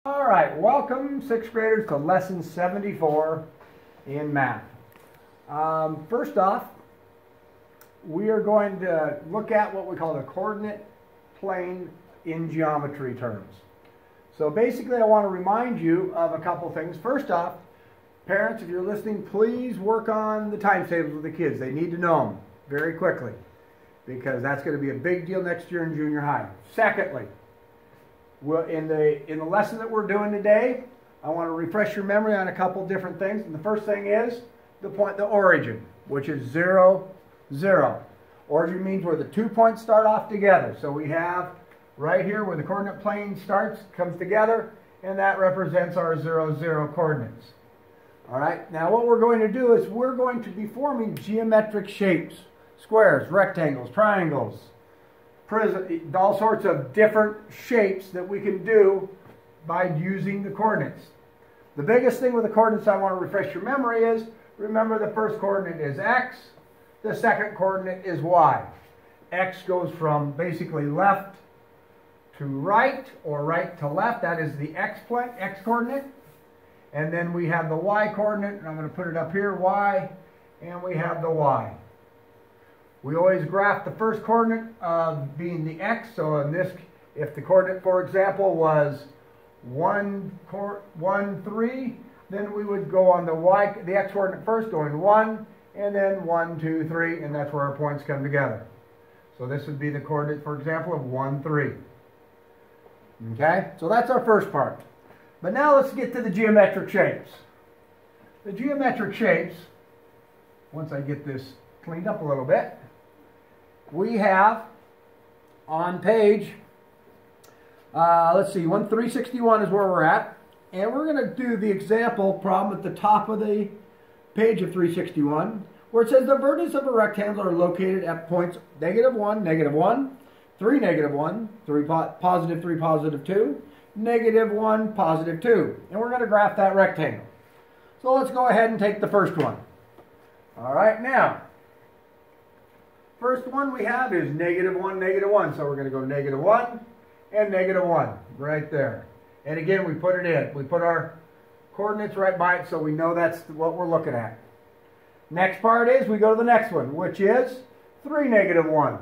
All right, welcome sixth graders to lesson 74 in math. First off, we are going to look at what we call the coordinate plane in geometry terms. So basically I want to remind you of a couple things. First off, parents, if you're listening, please work on the times tables with the kids. They need to know them very quickly because that's going to be a big deal next year in junior high. Secondly, in the lesson that we're doing today, I want to refresh your memory on a couple different things. And the first thing is the origin, which is 0, 0. Origin means where the 2 points start off together. So we have right here where the coordinate plane starts, comes together, and that represents our 0, 0 coordinates. All right, now what we're going to do is we're going to be forming geometric shapes, squares, rectangles, triangles, prism, all sorts of different shapes that we can do by using the coordinates. The biggest thing with the coordinates I want to refresh your memory is, remember the first coordinate is x, the second coordinate is y. X goes from basically left to right or right to left, that is the x coordinate. And then we have the y coordinate, and I'm going to put it up here, y, and we have the y. We always graph the first coordinate being the x, so in this, if the coordinate, for example, was 1, 3, then we would go on the x coordinate first, going 1, and then 1, 2, 3, and that's where our points come together. So this would be the coordinate, for example, of 1, 3. Okay, so that's our first part. But now let's get to the geometric shapes. The geometric shapes, once I get this cleaned up a little bit, we have on page, let's see, 361 is where we're at. And we're going to do the example problem at the top of the page of 361, where it says the vertices of a rectangle are located at points -1, -1, 3, -1, 3, positive 3, positive 2, -1, positive 2. And we're going to graph that rectangle. So let's go ahead and take the first one. All right, now, first one we have is -1, -1. So we're going to go -1 and -1 right there. And again, we put it in. We put our coordinates right by it so we know that's what we're looking at. Next part is we go to the next one, which is 3, -1.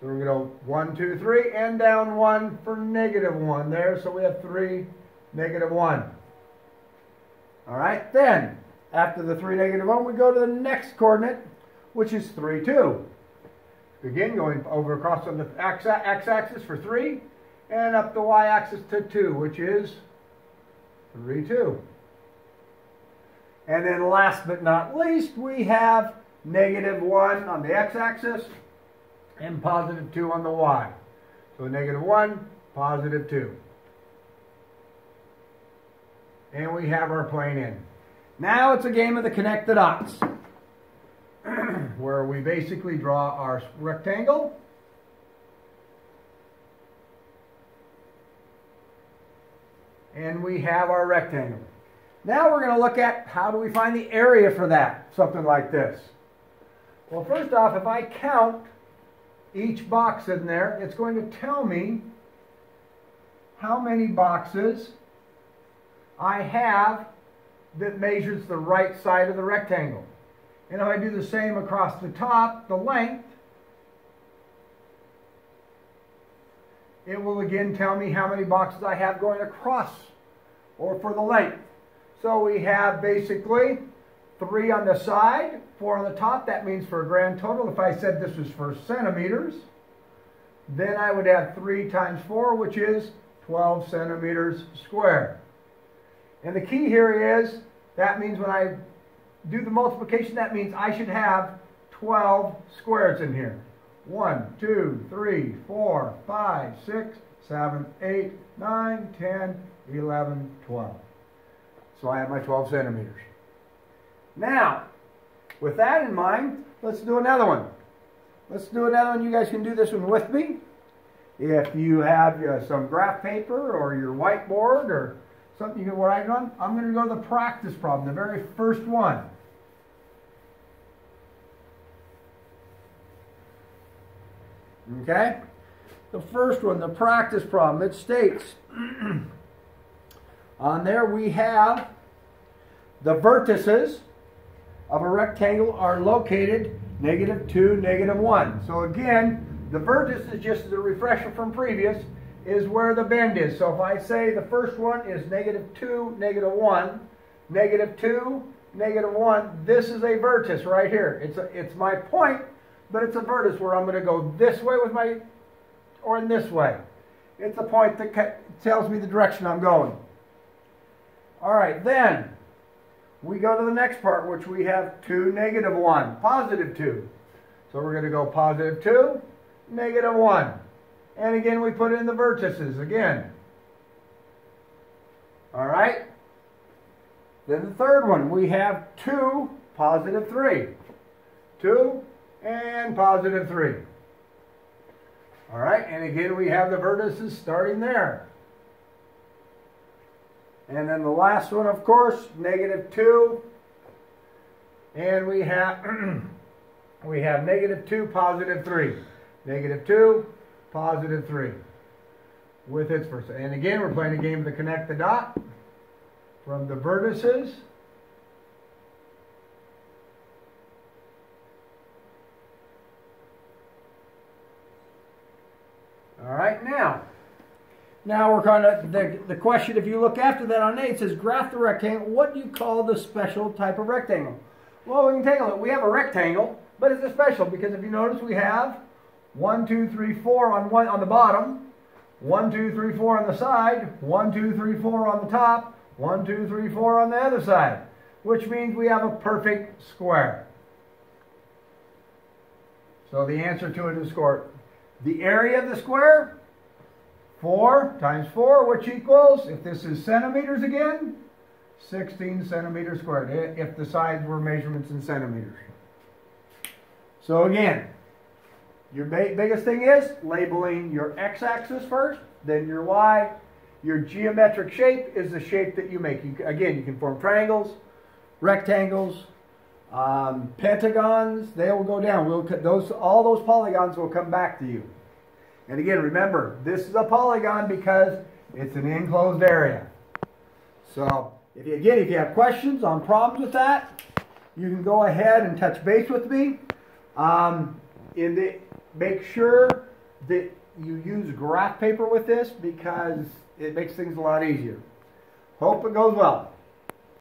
So we're going to go 1, 2, 3, and down 1 for -1 there. So we have 3, -1. All right, then after the 3, -1, we go to the next coordinate, which is 3, 2. Again, going over across on the x-axis for 3, and up the y-axis to 2, which is 3, 2. And then last but not least, we have -1 on the x-axis and positive 2 on the y. So -1, positive 2. And we have our plane in. Now it's a game of the connect the dots, where we basically draw our rectangle. And we have our rectangle. Now we're going to look at how do we find the area for that, something like this. Well, first off, if I count each box in there, it's going to tell me how many boxes I have that measures the right side of the rectangle. And if I do the same across the top, the length, it will again tell me how many boxes I have going across or for the length. So we have basically 3 on the side, 4 on the top. That means for a grand total, if I said this was for centimeters, then I would have 3 times 4, which is 12 centimeters squared. And the key here is, that means when I do the multiplication, that means I should have 12 squares in here. 1, 2, 3, 4, 5, 6, 7, 8, 9, 10, 11, 12. So I have my 12 centimeters. Now, with that in mind, let's do another one. Let's do another one. You guys can do this one with me. If you have some graph paper or your whiteboard or something you can write on, I'm going to go to the practice problem, the very first one. Okay? The first one, the practice problem, it states On there we have the vertices of a rectangle are located -2, -1. So again, the vertex is just as a refresher from previous, is where the bend is. So if I say the first one is -2, -1, -2, -1, this is a vertex right here. It's my point, but it's a vertex where I'm going to go this way with my, or in this way. It's a point that tells me the direction I'm going. All right, then we go to the next part, which we have 2, -1, +2. So we're going to go +2, -1. And again, we put in the vertices again. All right. Then the third one, we have 2, +3. 2 and +3. All right. And again, we have the vertices starting there. And then the last one, of course, -2. And we have we have -2, +3. -2, +3 with its vertex. And again, we're playing a game to connect the dot from the vertices. All right, now we're going to, the question, if you look after that on A, it says graph the rectangle. What do you call the special type of rectangle? Well, we can take a look. We have a rectangle, but it's a special because if you notice, we have 1, 2, 3, 4 on the bottom, 1, 2, 3, 4 on the side, 1, 2, 3, 4 on the top, 1, 2, 3, 4 on the other side, which means we have a perfect square. So the answer to it is square. The area of the square, 4 times 4, which equals, if this is centimeters again, 16 centimeters squared, if the sides were measurements in centimeters. So again, your biggest thing is labeling your x-axis first, then your y. Your geometric shape is the shape that you make. Again, you can form triangles, rectangles, pentagons. They will go down. All those polygons will come back to you. And again, remember, this is a polygon because it's an enclosed area. So, if you have questions on problems with that, you can go ahead and touch base with me. Make sure that you use graph paper with this because it makes things a lot easier. Hope it goes well.